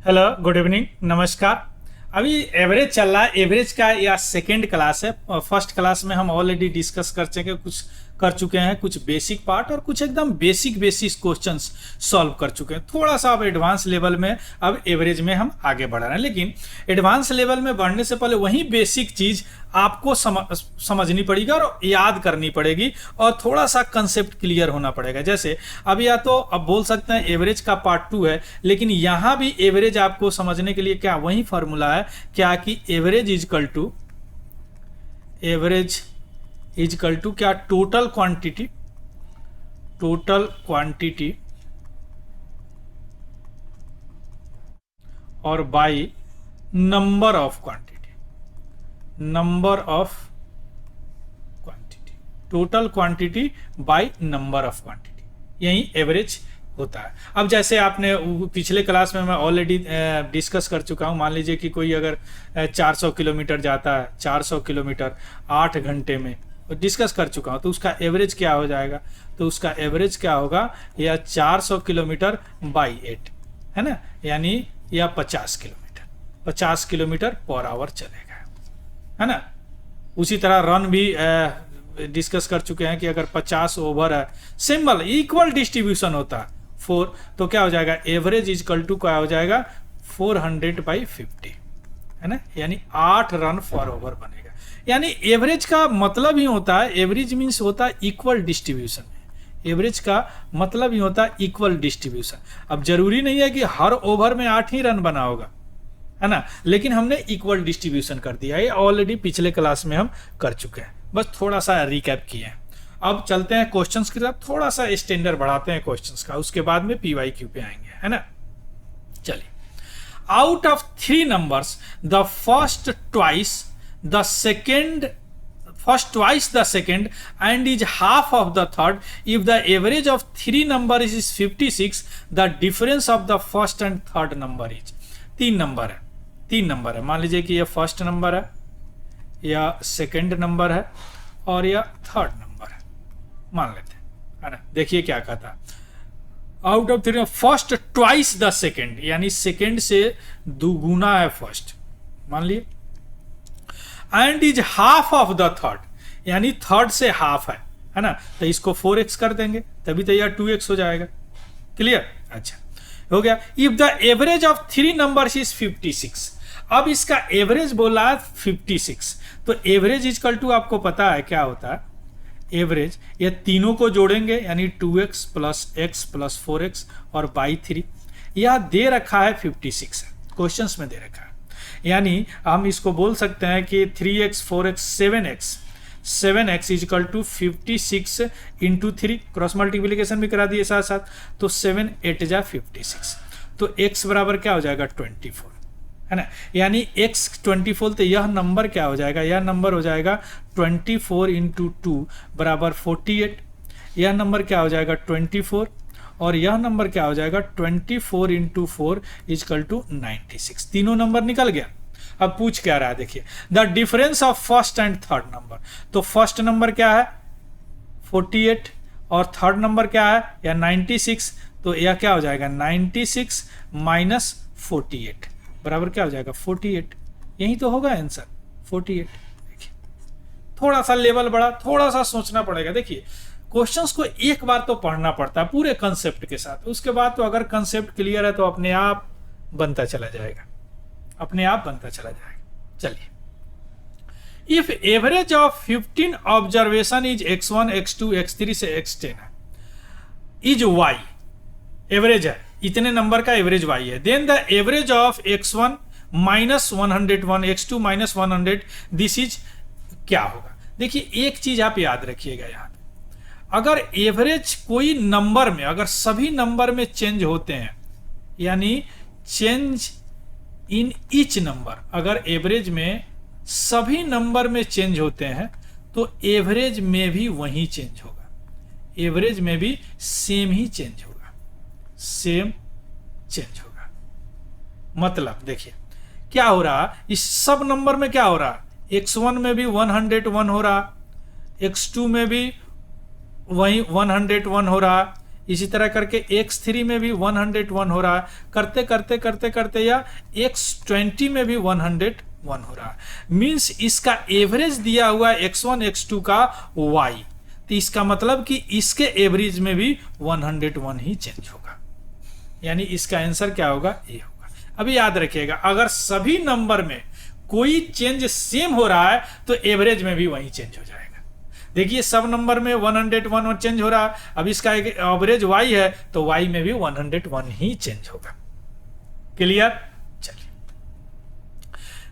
Hello, good evening, नमस्कार। अभी average चल रहा है। एवरेज का या सेकेंड क्लास है। फर्स्ट क्लास में हम ऑलरेडी डिस्कस कर चुके हैं कुछ बेसिक पार्ट और कुछ एकदम बेसिक क्वेश्चंस सॉल्व कर चुके हैं। थोड़ा सा अब एडवांस लेवल में अब एवरेज में हम आगे बढ़ रहे हैं, लेकिन एडवांस लेवल में बढ़ने से पहले वही बेसिक चीज़ आपको समझनी पड़ेगी और याद करनी पड़ेगी और थोड़ा सा कंसेप्ट क्लियर होना पड़ेगा। जैसे अब या तो अब बोल सकते हैं एवरेज का पार्ट 2 है, लेकिन यहाँ भी एवरेज आपको समझने के लिए क्या वही फॉर्मूला है क्या कि एवरेज इजकल टू क्या टोटल क्वांटिटी और by number of quantity total quantity by number of quantity, यही एवरेज होता है। अब जैसे आपने पिछले क्लास में मैं ऑलरेडी डिस्कस कर चुका हूँ। मान लीजिए कि कोई अगर 400 किलोमीटर जाता है, 400 किलोमीटर 8 घंटे में, डिस्कस कर चुका हूँ, तो उसका एवरेज क्या हो जाएगा? तो उसका एवरेज क्या होगा? या 400 किलोमीटर बाई 8 है ना, यानी या 50 किलोमीटर पर आवर चलेगा, है ना। उसी तरह रन भी डिस्कस कर चुके हैं कि अगर 50 ओवर है, सिंबल इक्वल डिस्ट्रीब्यूशन होता है 4, तो क्या हो जाएगा? एवरेज इजकल टू क्या हो जाएगा? 400/50 है ना, यानी 8 रन फॉर ओवर बनेगा। यानी एवरेज का मतलब ही होता है, एवरेज मीन्स होता है इक्वल डिस्ट्रीब्यूशन। एवरेज का मतलब ही होता है इक्वल डिस्ट्रीब्यूशन। अब जरूरी नहीं है कि हर ओवर में 8 ही रन बना होगा, है ना, लेकिन हमने इक्वल डिस्ट्रीब्यूशन कर दिया है। ऑलरेडी पिछले क्लास में हम कर चुके हैं, बस थोड़ा सा रिकैप किए हैं। अब चलते हैं क्वेश्चंस की तरफ, थोड़ा सा स्टैंडर्ड बढ़ाते हैं क्वेश्चंस का, उसके बाद में PYQ पे आएंगे, है ना। चलिए, out of 3 numbers the first twice the second and is half of the third, if the average of 3 number is 56, the difference of the first and third number is। 3 number है, मान लीजिए कि ये फर्स्ट नंबर है या second number है और या थर्ड नंबर है, मान लेते हैं, है ना। देखिए क्या कहता है, out of 3 first twice the second, यानी सेकेंड से दुगुना है फर्स्ट, मान लिए, and is half of the third, यानी थर्ड से हाफ है ना, तो इसको 4x कर देंगे, तभी तो यह 2x हो जाएगा। क्लियर? अच्छा, हो गया। If the average of 3 numbers is 56, अब इसका एवरेज बोला है 56, तो एवरेज इजकल टू आपको पता है क्या होता है? एवरेज ये तीनों को जोड़ेंगे, यानी 2x plus x plus 4x और बाई 3, यह दे रखा है 56 है, क्वेश्चंस में दे रखा है। यानी हम इसको बोल सकते हैं कि 3x 4x 7x equal to 56 into 3, cross multiplication भी करा दिए साथ साथ, तो 7 8 जा 56, तो x बराबर क्या हो जाएगा? 24, है ना। यानी x 24, तो यह नंबर क्या हो जाएगा? यह नंबर हो जाएगा 24 इंटू 2 बराबर 48, यह नंबर क्या हो जाएगा? 24, और यह नंबर क्या हो जाएगा? 24 इंटू 4 इजकल टू 96। तीनों नंबर निकल गया। अब पूछ क्या रहा है, देखिए, the difference of first and third number. तो फर्स्ट नंबर क्या है? 48, और थर्ड नंबर क्या है? या 96, तो यह क्या हो जाएगा? 96 माइनस 48 बराबर क्या हो जाएगा? 48। यही तो होगा आंसर, 48। देखिए, थोड़ा सा लेवल बढ़ा, थोड़ा सा सोचना पड़ेगा। देखिए, क्वेश्चंस को एक बार तो पढ़ना पड़ता है पूरे कंसेप्ट के साथ, उसके बाद तो अगर कंसेप्ट क्लियर है तो अपने आप बनता चला जाएगा, चलिए, if average of 15 observation is x1 x2 x3 से x10 है, इज y, एवरेज है, इतने नंबर का एवरेज y है, then the average of x1 minus 101 x2 minus 100, this is क्या होगा? देखिए, एक चीज आप याद रखिएगा, यहां अगर एवरेज कोई नंबर में, अगर सभी नंबर में चेंज होते हैं, यानी चेंज इन ईच नंबर, अगर एवरेज में सभी नंबर में चेंज होते हैं तो एवरेज में भी वही चेंज होगा, एवरेज में भी सेम ही चेंज होगा, मतलब देखिए क्या हो रहा, इस सब नंबर में क्या हो रहा, x1 में भी 101 हो रहा, x2 में भी वही 101 हो रहा, इसी तरह करके x3 में भी 101 हो रहा है, करते करते करते करते या x20 में भी 101 हो रहा है। मींस इसका एवरेज दिया हुआ है x1 x2 का y, तो इसका मतलब कि इसके एवरेज में भी 101 ही चेंज होगा, यानी इसका आंसर क्या होगा, ए होगा। अभी याद रखिएगा, अगर सभी नंबर में कोई चेंज सेम हो रहा है तो एवरेज में भी वही चेंज हो जाएगा। देखिए सब नंबर में 101 चेंज हो रहा है, अब इसका एक एवरेज y है तो y में भी 101 ही चेंज होगा। क्लियर? चलिए,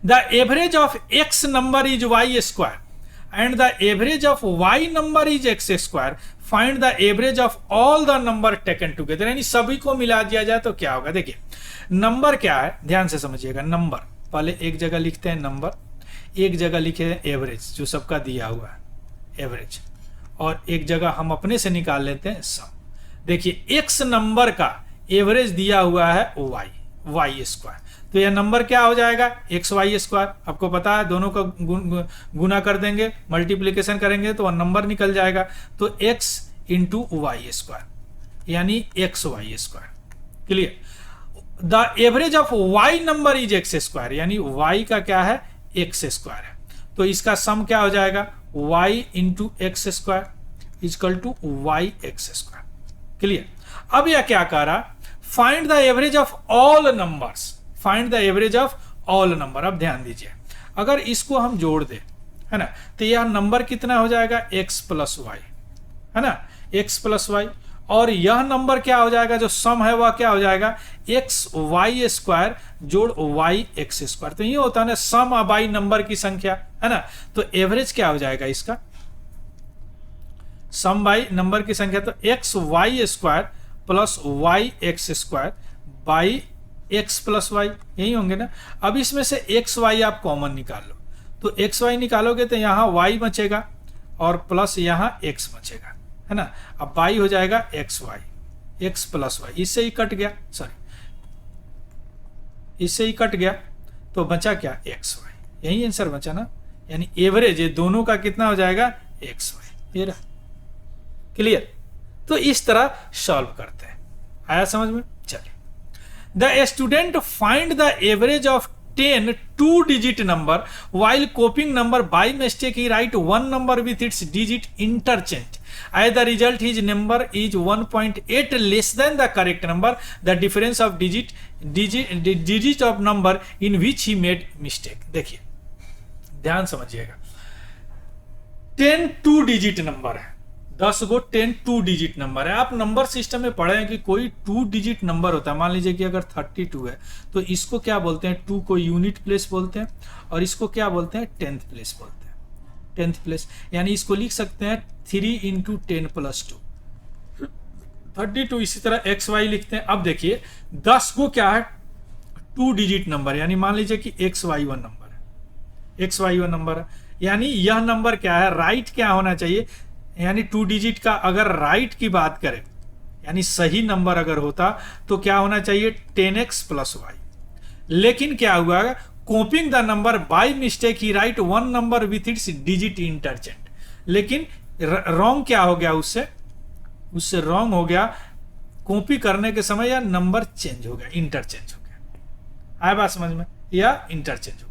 the average of x number is y square and the average of y number is x square, find the average of all the number taken together, यानी सभी को मिला दिया जाए तो क्या होगा। देखिए नंबर क्या है, ध्यान से समझिएगा। नंबर पहले एक जगह लिखते हैं नंबर, एक जगह लिखे हैं एवरेज जो सबका दिया हुआ है एवरेज, और एक जगह हम अपने से निकाल लेते हैं सम। देखिए x नंबर का एवरेज दिया हुआ है y स्क्वायर, तो यह नंबर क्या हो जाएगा, xy स्क्वायर। आपको पता है दोनों का गुना कर देंगे, मल्टीप्लीकेशन करेंगे तो वह नंबर निकल जाएगा, तो x इंटू वाई स्क्वायर यानी xy square. Clear? The average of y number is x square, यानी y का क्या है, x स्क्वायर है, तो इसका सम क्या हो जाएगा, y into X square equal to Y X square. Clear? अब यह क्या कह रहा, find the average of all numbers, find the average of all number. अब ध्यान दीजिए, अगर इसको हम जोड़ दें, है ना, तो यह नंबर कितना हो जाएगा, x प्लस वाई, है ना, x प्लस वाई, और यह नंबर क्या हो जाएगा, जो सम है वह क्या हो जाएगा, एक्स वाई स्क्वायर जोड़ वाई एक्स स्क्वायर। तो ये होता है ना सम बाई नंबर की संख्या, है ना, तो एवरेज क्या हो जाएगा इसका, सम बाई नंबर की संख्या, तो X Y square plus Y X square by X plus Y, यही होंगे ना। अब इसमें से एक्स वाई आप कॉमन निकाल लो, तो एक्स वाई निकालोगे तो यहाँ वाई बचेगा और प्लस यहाँ एक्स बचेगा, है ना। अब बाई हो जाएगा X Y, X plus Y, इससे ही कट गया, सॉरी इससे ही कट गया, तो बचा क्या, एक्स वाई, यही आंसर बचा ना, यानी एवरेज ये दोनों का कितना हो जाएगा, एक्स वाई, ये रहा। क्लियर? तो इस तरह सॉल्व करते हैं, आया समझ में। चलिए, the student find the average of 10 2-digit number while copying number by mistake he write one number with its digit interchange. As the result his number is 1.8 less than the correct number, the difference of digit of number in which he made mistake. देखिए ध्यान समझिएगा, 10 2-digit number है, 10 गो 10 2-digit number है। आप number system में पढ़े हैं कि कोई 2-digit नंबर होता है, मान लीजिए कि अगर 32 है तो इसको क्या बोलते हैं, 2 को यूनिट प्लेस बोलते हैं और इसको क्या बोलते हैं, 10th प्लेस बोलते हैं, 10th प्लेस, यानी इसको लिख सकते हैं 3 इंटू 10 प्लस 2 32। इसी तरह एक्स वाई लिखते हैं। अब देखिए 10 को क्या है, 2-digit नंबर, यानी मान लीजिए कि XY1 नंबर है, XY1 नंबर है, यानी यह नंबर क्या है, राइट क्या होना चाहिए, यानी 2-digit का अगर राइट की बात करें, यानी सही नंबर अगर होता तो क्या होना चाहिए, 10x प्लस वाई। लेकिन क्या हुआ, copying the number by mistake he right one number with its digit interchange. लेकिन रॉन्ग क्या हो गया, उससे रॉन्ग हो गया, कॉपी करने के समय या नंबर चेंज हो गया, इंटरचेंज हो गया। आया बात समझ में, या इंटरचेंज हो गया।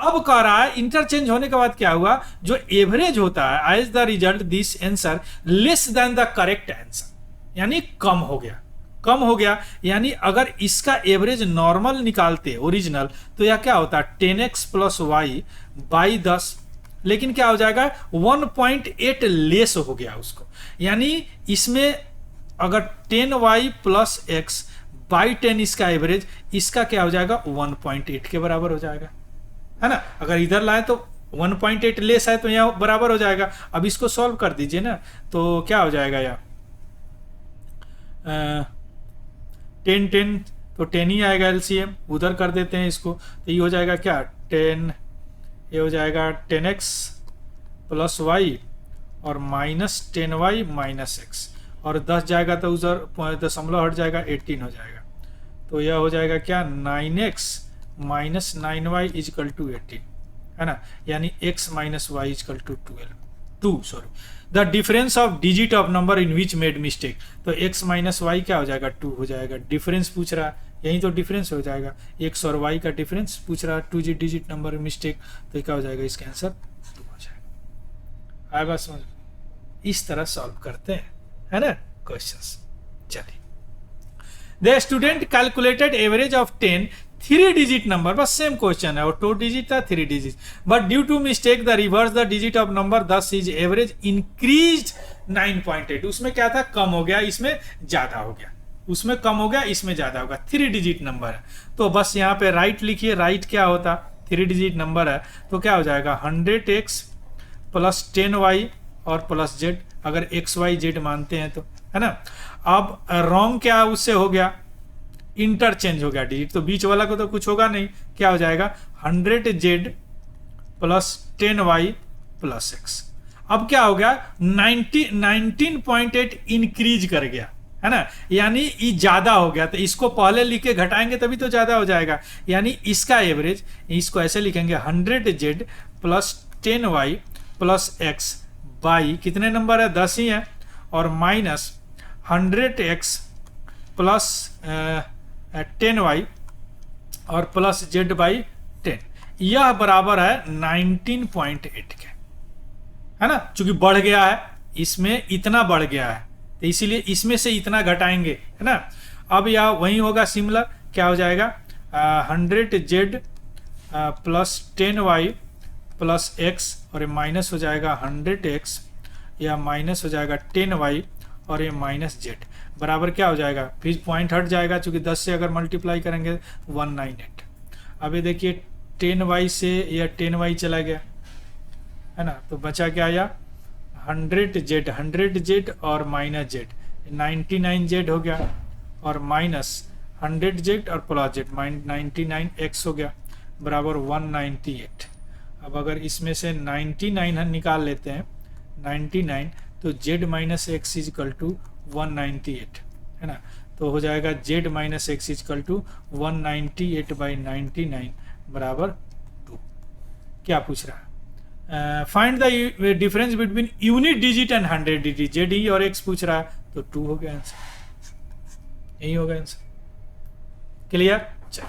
अब कह रहा है इंटरचेंज होने के बाद क्या हुआ, जो एवरेज होता है as the result this answer less than the correct answer, यानी कम हो गया, कम हो गया। यानी अगर इसका एवरेज नॉर्मल निकालते ओरिजिनल तो यह क्या होता है, 10x प्लस वाई बाई 10, लेकिन क्या हो जाएगा 1.8 लेस हो गया उसको, यानी इसमें अगर 10y प्लस एक्स बाई 10 इसका एवरेज, इसका क्या हो जाएगा 1.8 के बराबर हो जाएगा, है ना। अगर इधर लाए तो 1.8 लेस है तो यहाँ बराबर हो जाएगा। अब इसको सॉल्व कर दीजिए ना, तो क्या हो जाएगा यहाँ 10 तो 10 ही आएगा एलसीएम, उधर कर देते हैं इसको, तो ये हो जाएगा क्या 10, ये हो जाएगा 10x प्लस वाई और माइनस 10y माइनस एक्स, और 10 जाएगा तो उधर दशमलव हट जाएगा, 18 हो जाएगा। तो यह हो जाएगा क्या 9x minus 9y is equal to 18, है ना, यानी x minus Y equal to 12। 2 sorry, the difference of digit of number in which made mistake, तो x माइनस वाई क्या हो जाएगा 2 हो जाएगा, डिफरेंस पूछ रहा है, यही तो डिफरेंस हो जाएगा, x और y का डिफरेंस पूछ रहा है, 2 डिजिट नंबर मिस्टेक, तो क्या हो जाएगा, इसका आंसर 2 हो जाएगा। आए बात समझ, इस तरह सॉल्व करते हैं, है ना क्वेश्चंस। चलिए, the student calculated average of 10 3 digit number, बस सेम क्वेश्चन है, और 2 डिजिट था 3 digit, but due to mistake the reverse the digit of number, thus is average increase 9.8, उसमें क्या था, कम हो गया, इसमें ज्यादा हो गया, उसमें कम हो गया, इसमें ज्यादा होगा, 3 डिजिट नंबर है, तो बस यहाँ पे राइट लिखिए, राइट क्या होता, 3 डिजिट नंबर है तो क्या हो जाएगा 100x प्लस 10y और प्लस z, अगर x y z मानते हैं तो, है ना। अब रॉन्ग क्या उससे हो गया, इंटरचेंज हो गया डिजिट, तो बीच वाला को तो कुछ होगा नहीं, क्या हो जाएगा 100z plus 10y plus x, अब क्या हो गया 19.8 इंक्रीज कर गया, है ना, यानी ये ज्यादा हो गया, तो इसको पहले लिख के घटाएंगे तभी तो ज्यादा हो जाएगा, यानी इसका एवरेज, इसको ऐसे लिखेंगे 100z plus 10y plus x by कितने नंबर है, 10 ही है, और माइनस 100x प्लस 10y और प्लस z बाई 10, यह बराबर है 19.8 के, है ना, चूंकि बढ़ गया है, इसमें इतना बढ़ गया है, तो इसीलिए इसमें से इतना घटाएंगे, है ना। अब यह वही होगा सिमिलर, क्या हो जाएगा 100z plus 10y plus x, और ये माइनस हो जाएगा 100x, या माइनस हो जाएगा 10y, और ये माइनस z, बराबर क्या हो जाएगा, फिर पॉइंट हट जाएगा, चूंकि 10 से अगर मल्टीप्लाई करेंगे 198। अब ये देखिए 10y से यह 10y चला गया, है ना, तो बचा क्या आया 100z और माइनस z, 99z हो गया, और माइनस 100z और प्लस z 99x हो गया, बराबर 198। अब अगर इसमें से 99 निकाल लेते हैं 99, तो z minus x is equal to 198, है ना, तो हो जाएगा z minus x is equal to 198 by 99 बराबर 2। क्या पूछ रहा है, find the difference between unit digit and 100 digit, z ई और एक्स पूछ रहा है, तो 2 हो गया आंसर, यही होगा आंसर। क्लियर। चलो,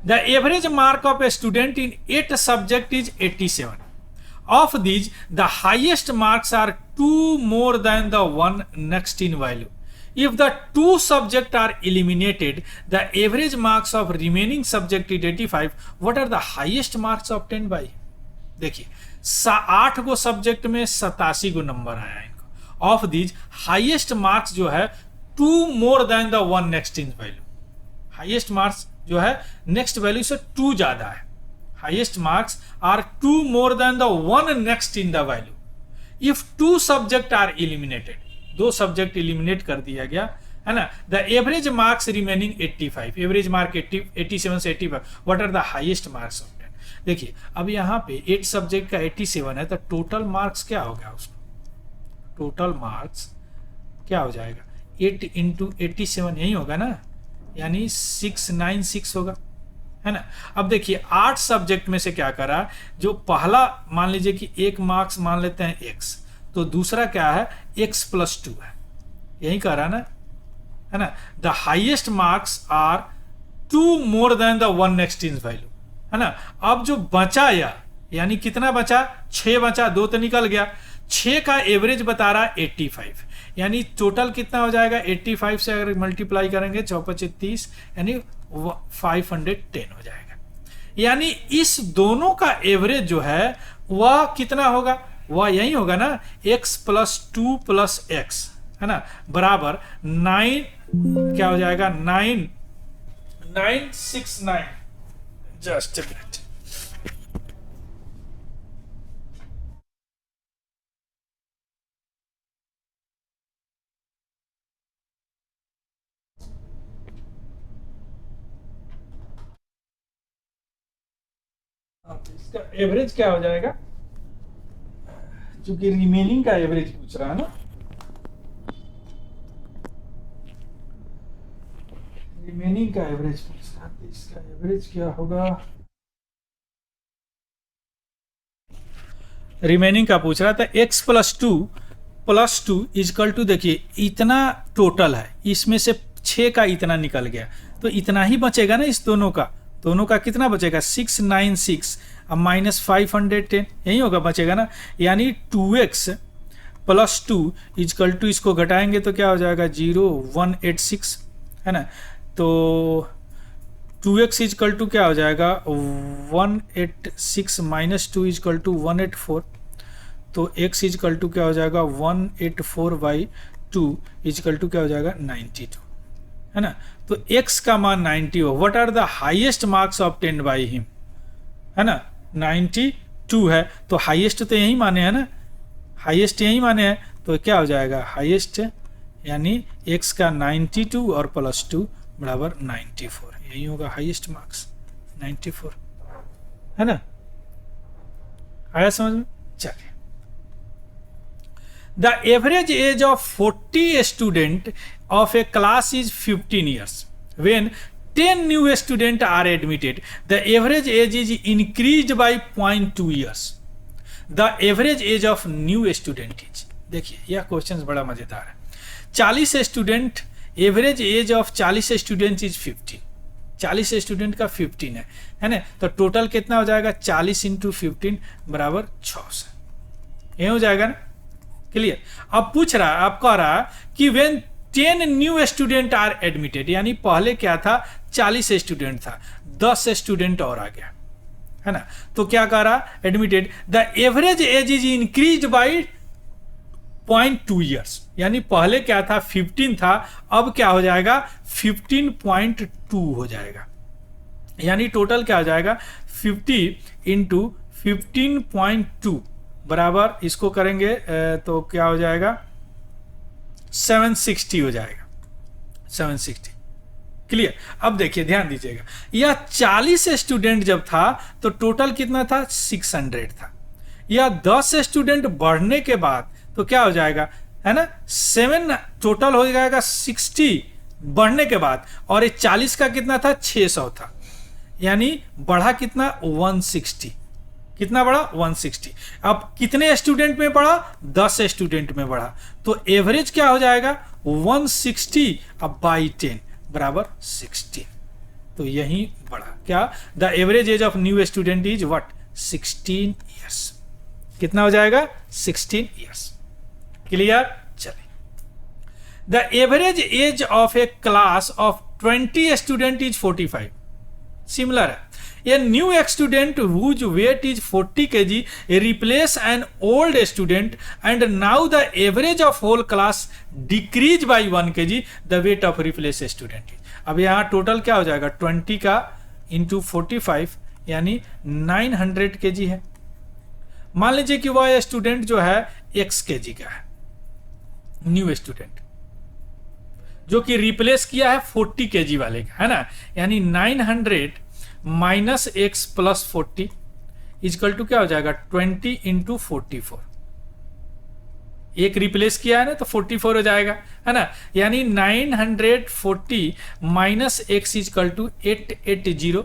the average mark of a student in 8 subject is 87, of these the highest marks are 2 more than the one next in value. If the 2 subjects are eliminated, the average marks of remaining subject is 85. What are the highest marks obtained by? देखिए 8 गो subject में 87 गो number आया इनको, of these highest marks जो है 2 more than the one next in value, highest marks जो है next value से 2 ज्यादा है, highest marks are 2 more than the one next in the value. If 2 subject are eliminated, 2 subject eliminate कर दिया गया, है ना, the average marks remaining 85, average mark 87 से 85, what are the highest marks of 10? देखिए अब यहाँ पे 8 सब्जेक्ट का 87 है, तो टोटल मार्क्स क्या हो गया उसको, टोटल मार्क्स क्या हो जाएगा 8 इंटू 87, यही होगा ना, यानी 696 होगा, है ना। अब देखिए 8 सब्जेक्ट में से क्या करा, जो पहला मान लीजिए कि 1 मार्क्स मान लेते हैं x, तो दूसरा क्या है x प्लस 2 है, यही कह रहा है ना। The highest marks are 2 more than the one next in value, है ना। अब जो बचा यानी कितना बचा, 6 बचा, 2 तो निकल गया, 6 का एवरेज बता रहा 85, यानी टोटल कितना हो जाएगा 85 से अगर मल्टीप्लाई करेंगे 4 30, यानी 510 हो जाएगा, यानी इस दोनों का एवरेज जो है वह कितना होगा, वह यही होगा ना x प्लस 2 प्लस एक्स, है ना, बराबर 9, क्या हो जाएगा 969, जस्ट अ मिनट, इसका एवरेज क्या हो जाएगा, क्योंकि रिमेनिंग का एवरेज पूछ रहा है ना, रिमेनिंग का एवरेज पूछ रहा है, इसका एवरेज क्या होगा, रिमेनिंग का पूछ रहा था। x plus two equal to, देखिए इतना टोटल है, इसमें से 6 का इतना निकल गया, तो इतना ही बचेगा ना इस दोनों का कितना बचेगा 696 अब माइनस 510 यही होगा बचेगा ना, यानी 2x plus two equal to, इसको घटाएंगे तो क्या हो जाएगा 0186 है ना, तो 2x इजकल टू क्या हो जाएगा 186 माइनस 2 इजकल टू 184, तो x इजकल टू क्या हो जाएगा 184 बाई 2 इजकल टू क्या हो जाएगा 92 है ना, तो x का मान 90 हो। What are the highest marks obtained by him, है ना 92 है, तो हाईएस्ट तो यही माने है ना, हाईएस्ट यही माने हैं, तो क्या हो जाएगा हाईएस्ट यानी x का 92 और प्लस 2 बराबर 94, यही होगा हाईएस्ट मार्क्स 94 है ना। आया समझ में? चलिए, the average age of 40 student of a class is 15 years. When 10 new students are admitted, the average age is increased by 0.2 years. The average age of new student is, देखिए यह question बड़ा मजेदार है। 40 student, average age of 40 student is 15, 40 student का 15 है ना, तो total कितना हो जाएगा 40 इंटू 15 बराबर 600, ये हो जाएगा ना, क्लियर। अब पूछ रहा है, आप कह रहा कि when 10 new student are admitted, यानी पहले क्या था 40 स्टूडेंट था, 10 स्टूडेंट और आ गया है ना, तो क्या कह रहा admitted, the average as is increase by 0.2 years, यानी पहले क्या था 15 था, अब क्या हो जाएगा 15.2 हो जाएगा, यानी टोटल क्या हो जाएगा 50 इंटू 15.2 बराबर, इसको करेंगे तो क्या हो जाएगा 760 हो जाएगा, 760, क्लियर। अब देखिए ध्यान दीजिएगा, यह 40 स्टूडेंट जब था तो टोटल कितना था 600 था, यह 10 स्टूडेंट बढ़ने के बाद तो क्या हो जाएगा है ना 7 टोटल हो जाएगा 60 बढ़ने के बाद, और ये 40 का कितना था 600 था, यानी बढ़ा कितना 160, कितना बढ़ा 160। अब कितने स्टूडेंट में बढ़ा 10 स्टूडेंट में बढ़ा, तो एवरेज क्या हो जाएगा 160 अब बाई 10 बराबर 16, तो यही बढ़ा क्या, the average age of new student is what 16 years, कितना हो जाएगा 16 ईयर्स, क्लियर। चलिए, the average age of A class of 20 student is 45, similar है। A new student whose weight is 40 kg replace an old student, and now the average of whole class decrease by 1 kg, the weight of replace student is। अब यहाँ total क्या हो जाएगा 20 का into 45 यानी 900 kg है। मान लीजिए कि वह स्टूडेंट जो है x kg का है, न्यू स्टूडेंट जो कि रिप्लेस किया है 40 kg वाले का, है ना, यानी 900 minus X plus 40 equal to क्या हो जाएगा 20 इंटू 44, एक रिप्लेस किया है ना तो 44 हो जाएगा, है ना, यानी 940 माइनस एक्स इजकल टू 880,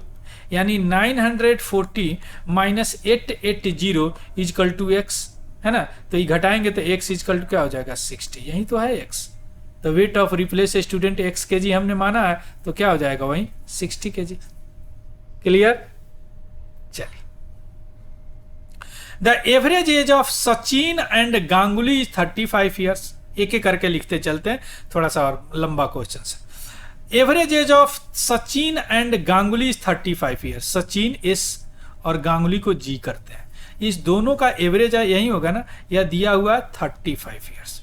यानी 940 माइनस 880 इजकल टू एक्स, है ना, तो ये घटाएंगे तो एक्स इजकल टू क्या हो जाएगा 60, यही तो है एक्स, तो weight off replace student x KG हमने माना है, तो क्या हो जाएगा वही 60 kg, क्लियर। चलिए, the average age of Sachin and Ganguly 35 years, एक एक करके लिखते चलते हैं, थोड़ा सा और लंबा क्वेश्चन है। Average age of Sachin and Ganguly 35 years, Sachin S और गांगुली को जी करते हैं, इस दोनों का एवरेज यही होगा ना, यह दिया हुआ 35 ईयर्स,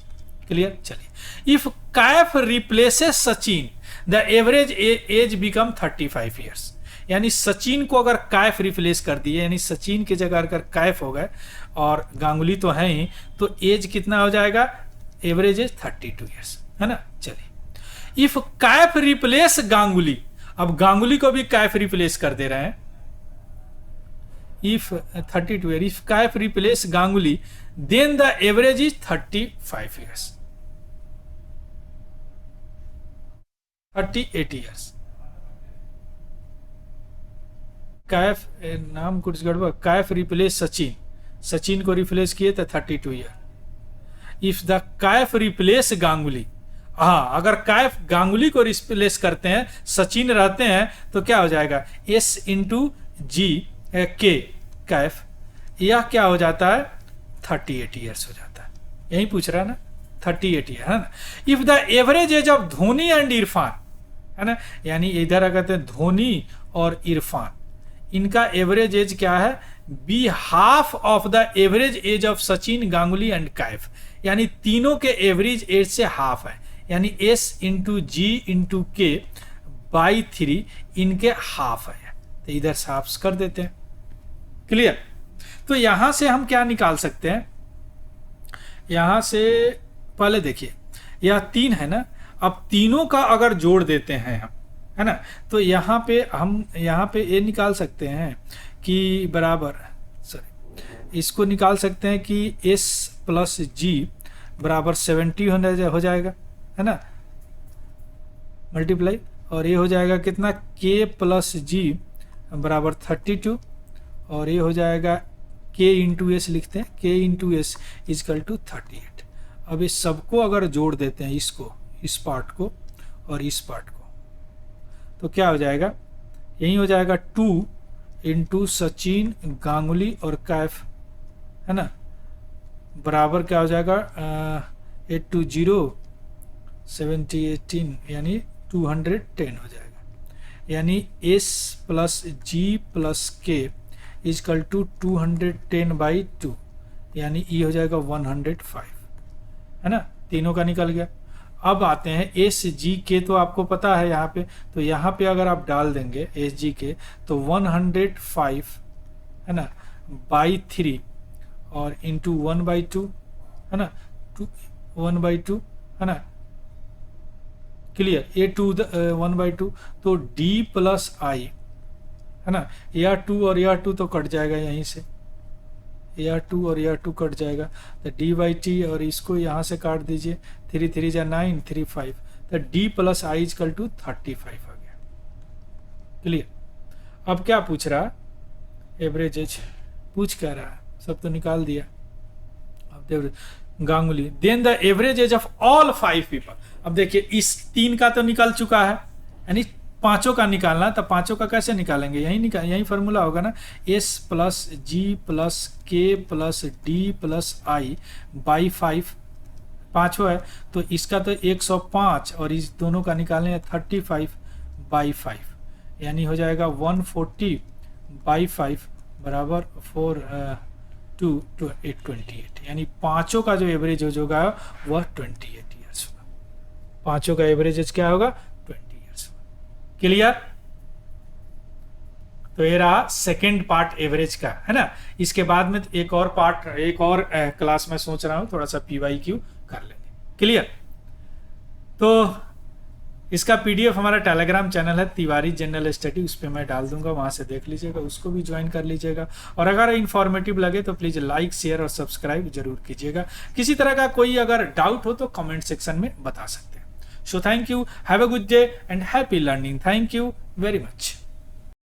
क्लियर। चलिए, if Kaif replaces Sachin the average as become 35 years, यानी सचिन को अगर कैफ रिप्लेस कर दिए, यानी सचिन की जगह अगर कैफ हो गए और गांगुली तो है ही, तो एज कितना हो जाएगा एवरेज एज 32 ईयर्स, है ना। चलिए, इफ कैफ रिप्लेस गांगुली, अब गांगुली को भी कैफ रिप्लेस कर दे रहे हैं, if 32 year, if Kaif replace Ganguly then the average is 35 years, 38 years. Kaif नाम कुछ गड़बड़, कैफ रिप्लेस सचिन, सचिन को रिप्लेस किए तो 32 year. If the Kaif replace Ganguly, हाँ अगर कैफ गांगुली को रिप्लेस करते हैं, सचिन रहते हैं, तो क्या हो जाएगा S इंटू जी के कैफ, यह क्या हो जाता है 38 ईयर्स हो जाता है। यही पूछ रहा है ना 38 ईयर है ना। If the average age of Dhoni and Irfan, है ना, यानी इधर कहते हैं धोनी और इरफान, इनका एवरेज एज क्या है, be half of the average age of Sachin Ganguly and Kaif, यानी तीनों के एवरेज एज से हाफ है, यानी S इंटू जी इंटू के बाई 3 इनके हाफ है, तो इधर साफ कर देते हैं। क्लियर। तो यहां से हम क्या निकाल सकते हैं, यहां से पहले देखिए यह 3 है ना, अब तीनों का अगर जोड़ देते हैं हम, है ना, तो यहाँ पे हम यहाँ पे ये निकाल सकते हैं कि बराबर, सॉरी इसको निकाल सकते हैं कि S प्लस जी बराबर 70 हो जाएगा, है ना, मल्टीप्लाई, और ये हो जाएगा कितना K प्लस जी बराबर 32, और ये हो जाएगा K इंटू एस, लिखते हैं K into S equal to 38। अब इस सबको अगर जोड़ देते हैं, इसको, इस पार्ट को और इस पार्ट को, तो क्या हो जाएगा, यही हो जाएगा 2 इंटू सचिन गांगुली और कैफ, है ना, बराबर क्या हो जाएगा 820 70 18 यानी 210 हो जाएगा, यानी S प्लस जी प्लस के इजकल टू 210/2, यानी ये हो जाएगा 105, है ना, तीनों का निकल गया। अब आते हैं एस जी के, तो आपको पता है यहाँ पे, तो यहाँ पे अगर आप डाल देंगे एस जी के तो 105, है ना, बाई 3 और इंटू 1/2, है ना, 1/2, है ना, क्लियर, ए टू 1/2, तो D प्लस आई, है ना, यह 2 और यह 2 तो कट जाएगा यहीं से, यह 2 और यह 2 कट जाएगा, तो D/T, और इसको यहाँ से काट दीजिए, 3 3 जा 9 3 5, तो D plus I equal to 35 आ गया। क्लियर। अब क्या पूछ रहा, एवरेज एज पूछ क्या रहा है, सब तो निकाल दिया। अब देखो Ganguly, then the average age of all 5 people. अब देखिए इस 3 का तो निकल चुका है, यानी पांचों का निकालना, तो पांचों का कैसे निकालेंगे, यही फार्मूला होगा ना, S प्लस जी प्लस के plus D plus I by 5, पांचों है, तो इसका तो 105 और इस दोनों का निकालने 35/5, यानी हो जाएगा 140/5 बराबर 828, यानी पांचों का जो एवरेज होगा वह 28 ईयर्स होगा। पांचों का एवरेज क्या होगा 20 ईयर्स। क्लियर। तो ये रहा सेकेंड पार्ट एवरेज का, है ना। इसके बाद में एक और पार्ट, एक और क्लास में सोच रहा हूं थोड़ा सा PYQ कर लेंगे। क्लियर। तो इसका PDF हमारा टेलीग्राम चैनल है तिवारी जनरल स्टडी, उस पर मैं डाल दूंगा, वहां से देख लीजिएगा, उसको भी ज्वाइन कर लीजिएगा। और अगर इन्फॉर्मेटिव लगे तो प्लीज लाइक शेयर और सब्सक्राइब जरूर कीजिएगा। किसी तरह का कोई अगर डाउट हो तो कमेंट सेक्शन में बता सकते हैं। So thank you, have a good day and happy learning. Thank you very much.